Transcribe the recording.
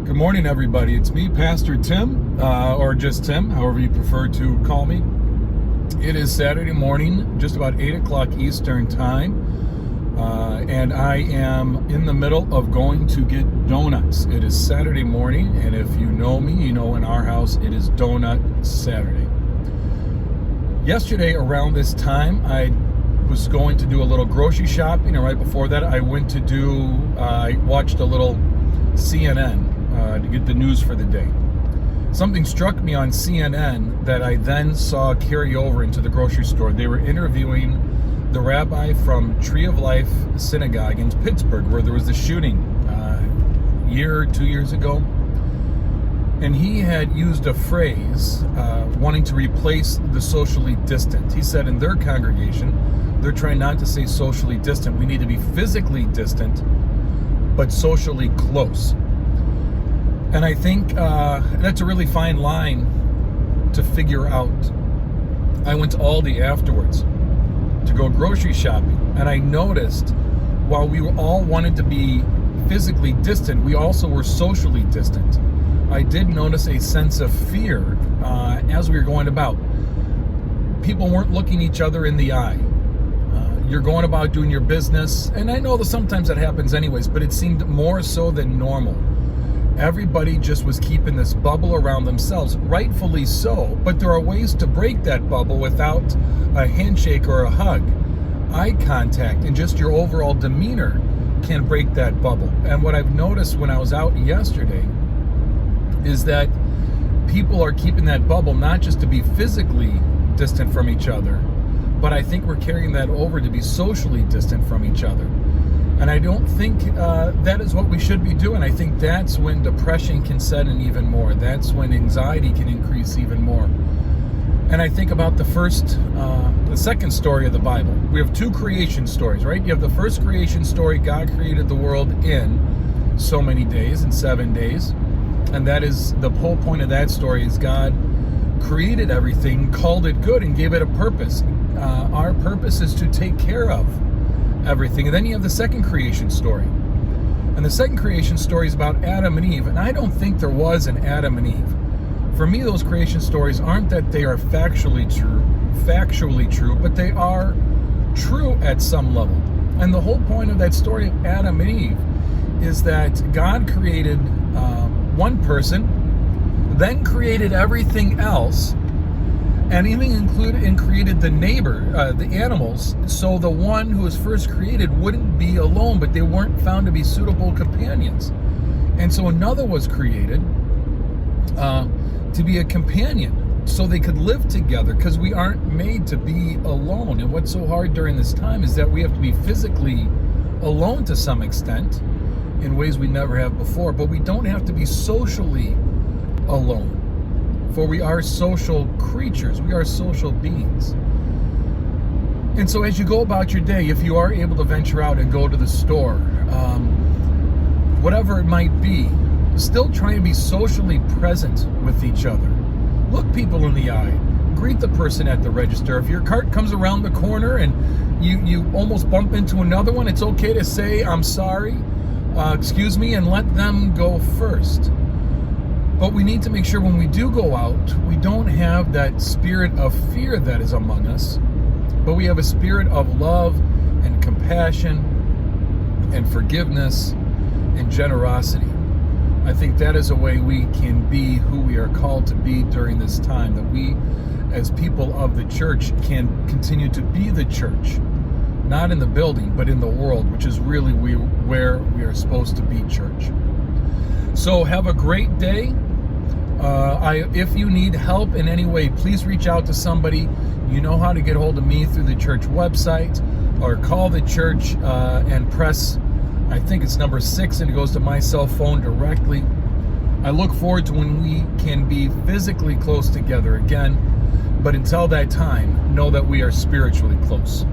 Good morning, everybody. It's me, Pastor Tim, or just Tim, however you prefer to call me. It is Saturday morning, just about 8 o'clock Eastern time, and I am in the middle of going to get donuts. It is Saturday morning, and if you know me, you know in our house it is Donut Saturday. Yesterday, around this time, I was going to do a little grocery shopping, and right before that, I watched a little CNN to get the news for the day. Something struck me on CNN that I then saw carry over into the grocery store. They were interviewing the rabbi from Tree of Life Synagogue in Pittsburgh, where there was the shooting a year or 2 years ago. And he had used a phrase wanting to replace the socially distant. He said in their congregation, they're trying not to say socially distant. We need to be physically distant, but socially close. And I think that's a really fine line to figure out. I went to Aldi afterwards to go grocery shopping, and I noticed while we all wanted to be physically distant, we also were socially distant. I did notice a sense of fear as we were going about. People weren't looking each other in the eye. You're going about doing your business, and I know that sometimes that happens anyways, but it seemed more so than normal. Everybody just was keeping this bubble around themselves, rightfully so, but there are ways to break that bubble without a handshake or a hug. Eye contact and just your overall demeanor can break that bubble. And what I've noticed when I was out yesterday is that people are keeping that bubble not just to be physically distant from each other, but I think we're carrying that over to be socially distant from each other. And I don't think that is what we should be doing. I think that's when depression can set in even more. That's when anxiety can increase even more. And I think about the second story of the Bible. We have two creation stories, right? You have the first creation story, God created the world in so many days, in 7 days. And that is, the whole point of that story is God created everything, called it good, and gave it a purpose. Our purpose is to take care of everything. And then you have the second creation story. And the second creation story is about Adam and Eve. And I don't think there was an Adam and Eve. For me, those creation stories aren't that they are factually true, but they are true at some level. And the whole point of that story of Adam and Eve is that God created one person, then created everything else, and even created the neighbor, the animals, so the one who was first created wouldn't be alone, but they weren't found to be suitable companions. And so another was created to be a companion, so they could live together, because we aren't made to be alone. And what's so hard during this time is that we have to be physically alone to some extent, in ways we never have before, but we don't have to be socially alone. For we are social creatures. We are social beings. And so as you go about your day, if you are able to venture out and go to the store, whatever it might be, still try and be socially present with each other. Look people in the eye. Greet the person at the register. If your cart comes around the corner and you almost bump into another one, it's okay to say, "I'm sorry, excuse me," and let them go first. But we need to make sure when we do go out, we don't have that spirit of fear that is among us, but we have a spirit of love and compassion and forgiveness and generosity. I think that is a way we can be who we are called to be during this time, that we as people of the church can continue to be the church, not in the building, but in the world, which is really where we are supposed to be church. So have a great day. If you need help in any way, please reach out to somebody. You know how to get hold of me through the church website, or call the church and press, I think it's number 6, and it goes to my cell phone directly. I look forward to when we can be physically close together again. But until that time, know that we are spiritually close.